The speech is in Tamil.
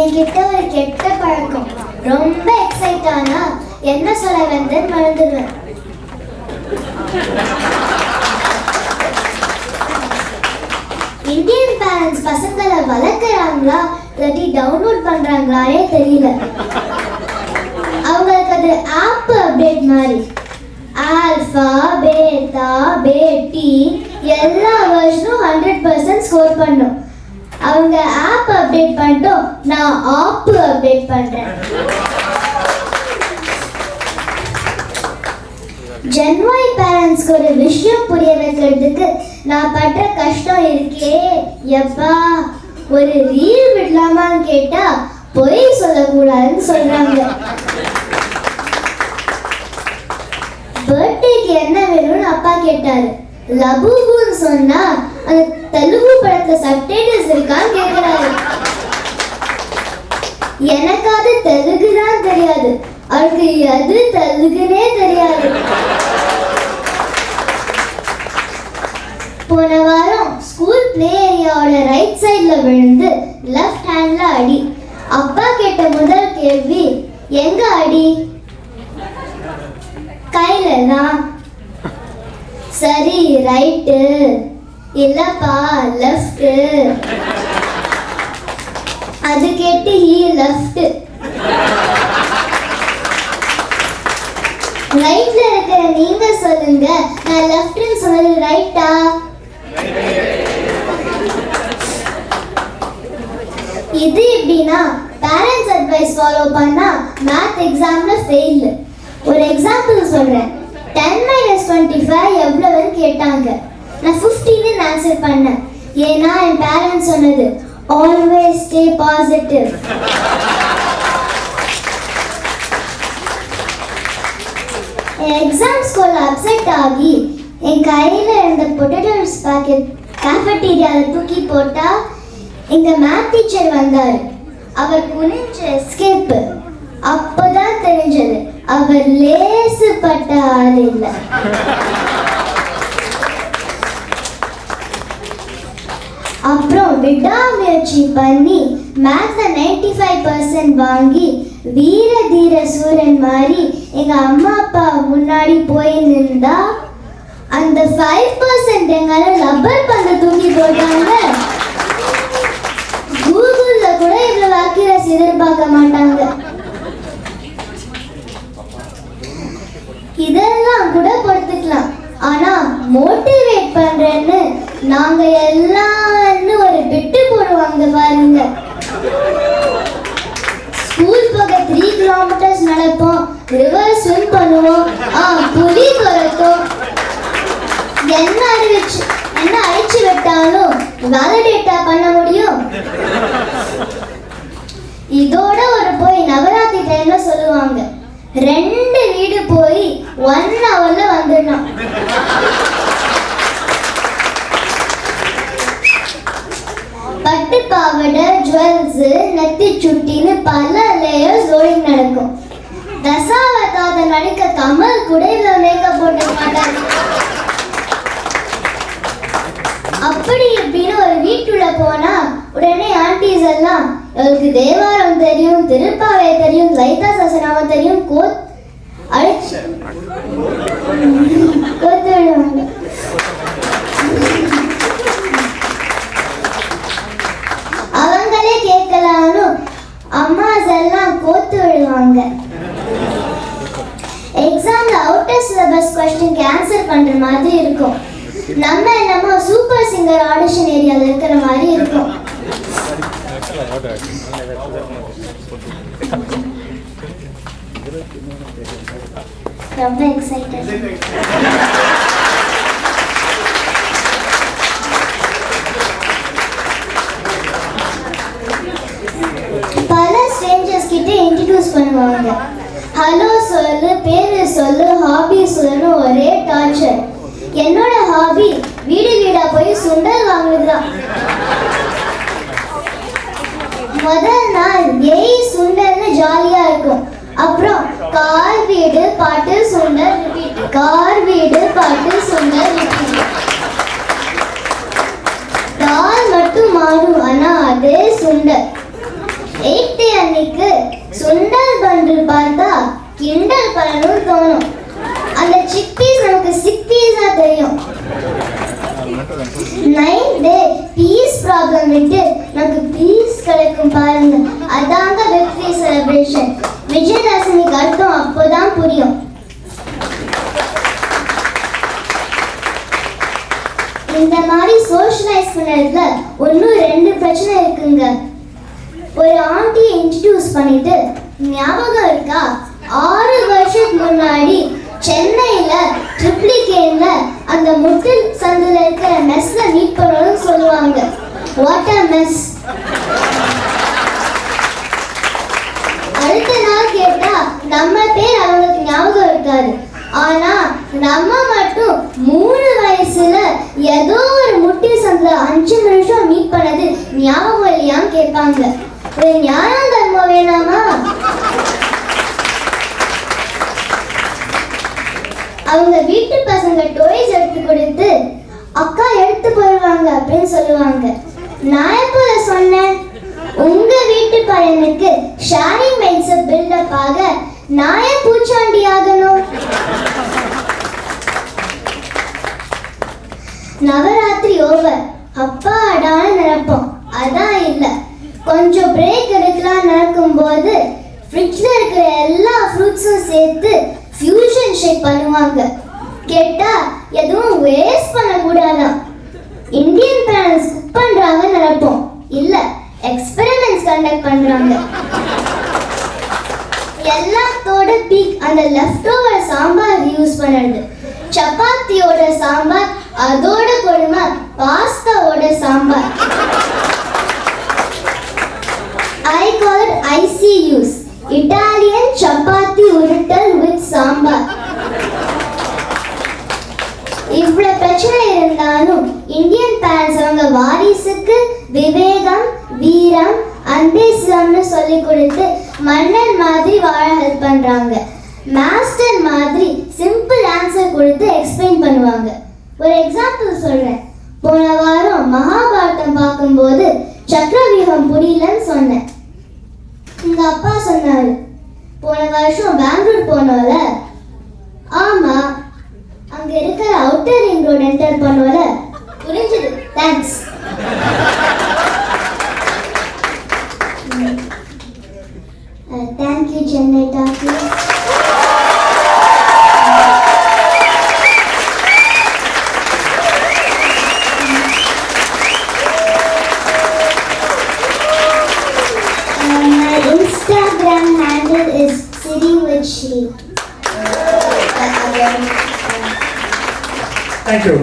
என்கிட்ட ஒரு கெட்ட பழக்கம். ரொம்ப எக்ஸைட் ஆனா என்ன சொல்ல வந்தேன்னு மறந்துடுவேன். இந்தியன் பேரண்ட்ஸ் பசங்களை வளர்க்குறாங்களா இல்லாட்டி டவுன்லோட் பண்றாங்களானே தெரியல. அவங்களுக்கு அது ஆப் அப்டேட் மாதிரி. ஆல்ஃபா, பேட்டா, பேட்டி எல்லா வெர்ஷனும் 100% ஸ்கோர் பண்ணும். அவங்க ஆப் அப்டேட் பண்ணிட்டோம், நான் ஆப் அப்டேட் பண்றேன். ஜென்வாய் பேரண்ட்ஸ்க்கு ஒரு விஷயம் புரிய வைக்கிறதுக்கு நான் பண்ற கஷ்டம் இருக்கே எப்பா. ஒரு ரீல் விடலாமான்னு கேட்டா பொய் சொல்லக்கூடாதுன்னு சொல்றாங்க. பர்த்டேக்கு என்ன வேணும்னு அப்பா கேட்டாரு. லபுபுன்னு சொன்னா அந்த தெலுங்கு படத்துல சப்டைட்டில்ஸ் இருக்கான்னு கேட்கிறாரு. எனக்காவது தெலுங்கு தான் தெரியாது, அவருக்கு எது தெலுங்குனே தெரியாது. போன வாரம் ஸ்கூல் பிளே ஏரியாவோட ரைட் சைட்ல விழுந்து லெஃப்ட் ஹேண்ட்ல அடி. அப்பா கேட்ட முதல் கேள்வி, எங்க அடி? கையில தான். சரி, ரைட்டு. இல்லப்பா, லெஃப்ட். அது கேட்டு ஹீ லெஃப்ட். ரைட்ல இருக்கிற நீங்க சொல்லுங்க, நான் லெஃப்ட்னு சொன்னது ரைட்டா? இது எப்படின்னா பேரண்ட்ஸ் அட்வைஸ் ஃபாலோ பண்ணா மேத் எக்ஸாம்ல ஃபெயில். ஒரு எக்ஸாம்பிள் சொல்றேன். 10 - 25 எவ்வளவுன்னு கேட்டாங்க. நான் 15ன்னு ஆன்சர் பண்ணேன். ஏன்னா என் பேரண்ட்ஸ் சொன்னது ஆல்வேஸ் ஸ்டே பாசிட்டிவ். எக்ஸாம் ஸ்கூல்ல அப்செட் ஆகி என் கையில இருந்த பொட்டேட்டோஸ் பாக்கெட் கேஃபெட்டீரியால தூக்கி போட்டா எங்க மேத் டீச்சர் வந்தாரு. அவர் குனிஞ்ச எஸ்கேப். அப்பதான் தெரிஞ்சது அவர் லேசுப்பட்ட ஆள் இல்லை. அப்புறம் விடாமுயற்சி பண்ணி மேத்ல 95% வாங்கி வீர தீர சூரன் மாதிரி எங்க அம்மா அப்பா முன்னாடி போய் நின்றா அந்த 5% எங்கால லப்பர் பந்து தூக்கி போட்டாங்க. கூகுள்ல கூட இவ்வளவு அக்யூரசி எதிர்பார்க்க மாட்டாங்க. இதெல்லாம் கூட பொறுத்துக்கலாம். ஆனா மோட்டிவேட் பண்றேன்னு நாங்க எல்லாம் ஒரு பிட்டு போடுவாங்க பாருங்க. ஸ்கூல் போக 3 kilometers நடப்போம், ரிவர் ஸ்விம் பண்ணுவோம், புலி துரத்தும். என்ன அழிச்சு விட்டாலும் வேலிடேட்டா பண்ண முடியும். இதோட ஒரு போய் நவராத்திரி டைம்ல சொல்லுவாங்க, 2 வீடு போய் 1 hourல வந்துடணும். பட்டு பாவடை, ஜுவல்ஸ், நெத்தி சுட்டின்னு பல லேயர்ஸ் லோடிங் நடக்கும். தசாவதாத நடிக்க கமல் கூட இவ்வளவு மேக்கப் போட்டு மாட்டாரு. அப்படி இப்படின்னு ஒரு வீட்டுள்ள போனா உடனே ஆன்டிஸ் எல்லாம் அவளுக்கு தேவாரம் தெரியும், திருப்பாவை தெரியும், லைதா சசனாவை தெரியும், அழிச்சு கோத்து விடுவாங்க. அவங்களே கேட்கலான்னு அம்மாஸ் எல்லாம் கோத்து விடுவாங்க. எக்ஸாம்ல அவுட்டர் சிலபஸ் கொஸ்டினுக்கு ஆன்சர் பண்ற மாதிரி இருக்கும். நம்ம சூப்பர் சிங்கர் ஆடிஷன் ஏரியால இருக்கிற மாதிரி இருக்கும். ரொம்ப எக்ஸைட்டட். பல ஸ்ட்ரேஞ்சர்ஸ் கிட்ட இன்ட்ரோடியூஸ் பண்ணுவாங்க. ஹலோ சொல்லு, பேரு சொல்லு, ஹாபி சொல்லு, ஒரே டார்ச்சர். என்னோட ஹாபி வீடு வீடா போய் சுண்டல் வாங்குறதுதான். முதல் நாள் ஏய் சுண்டல்னு ஜாலியா இருக்கும். அப்புறம் கார் வீடு பாட்டு சுண்டல் ரிப்பீட், கார் வீடு பாட்டு சுண்டல் ரிப்பீட். கார் மட்டும் மாறும், ஆனா அதே சுண்டல். 8 நூடுல் பார்த்தா கிண்டல் பண்ணணும்னு தோணும். அந்த சிக் பீஸ் நமக்கு சிக் பீஸா தெரியும். 9th day பீஸ் ப்ராப்ளம் விட்டு நமக்கு பீஸ் கிடைக்கும் பாருங்க. அதாங்க வெற்றி செலிப்ரேஷன். விஜயதசமிக்கு அர்த்தம் அப்போதான் புரியும். இந்த மாதிரி சோஷியலைஸ் பண்ணதுல ஒன்னும் 2 பிரச்சனை இருக்குங்க. ஒரு ஆண்டியை இன்ட்ரடியூஸ் பண்ணிட்டு, ஞாபகம் இருக்கா 6 வருஷத்துக்கு முன்னாடி சென்னையில ட்ரிப்ளிகேன்ல அந்த முட்டில் சந்தில இருக்கிற மெஸ்ல மீட் பண்ணணும்னு சொல்லுவாங்க. What a mess. அடுத்த நாள் கேட்டா நம்ம பேர் அவங்களுக்கு ஞாபகம் இருக்காது. ஆனா நம்ம மட்டும் 3 வயசுல ஏதோ ஒரு முட்டி சந்தில 5 நிமிஷம் மீட் பண்ணது ஞாபகம் இல்லையான்னு கேட்பாங்க. ஒரு ஞானம் தர்மம் வேணாமா? அவங்க வீட்டு பசங்க டாய்ஸ் எடுத்து கொடுத்து அக்கா எடுத்து போயிடுவாங்க அப்படின்னு சொல்லுவாங்க. நான் எப்போ சொன்னேன்? உங்க வீட்டு பையனுக்கு ஷேரிங் மைண்ட்ஸ் பில்டப் ஆக நான் ஏன் பூச்சாண்டி ஆகணும்? நவராத்திரி ஓவர், அப்பாடான நினைப்போம். அதான் இல்லை, கொஞ்சம் பிரேக் எடுக்கலாம் நடக்கும் போது ஃப்ரிட்ஜ்ல இருக்கிற எல்லா ஃப்ரூட்ஸும் சேர்த்து ஃபியூஷன் ஷேக் பண்ணுவாங்க. கேட்டா எதுவும் வேஸ்ட் பண்ணக்கூடாதான். இந்தியன் பேரண்ட்ஸ் குக் பண்றாங்க நினைப்போம். இல்ல, எக்ஸ்பெரிமெண்ட்ஸ் கண்டக்ட் பண்றாங்க. எல்லாத்தோட பீக் அந்த லெஃப்ட் ஓவர் சாம்பார் யூஸ் பண்ணுறது. சப்பாத்தியோட சாம்பார், அதோட கொடுமை பாஸ்தாவோட sambar. I call it ICUs, Italian chapati உருட்டல் with sambar. இவ்வளவு பிரச்சனை இருந்தாலும் இந்தியன் பேரண்ட்ஸ் அவங்க வாரிசுக்கு விவேகம், வீரம், அன்பேசியம்னு சொல்லி கொடுத்து மன்னன் மாதிரி வாழ ஹெல்ப் பண்றாங்க. மாஸ்டர் மாதிரி சிம்பிள் ஆன்சர் கொடுத்து எக்ஸ்பிளைன் பண்ணுவாங்க. ஒரு எக்ஸாம்பிள் சொல்றேன். போன வாரம் மகாபாரதம் பார்க்கும்போது சக்கரவியூகம் புரியலன்னு சொன்னேன். எங்க அப்பா சொன்னாரு, போன வருஷம் பெங்களூர் போனோல. ஆமா, அங்க இருக்கிற அவுட்டர் ரிங் ரோட் என்டர் பண்ணோல. புரிஞ்சது, thanks. Thank you Chennai talkies. My Instagram handle is Siri with Shri. Thank you.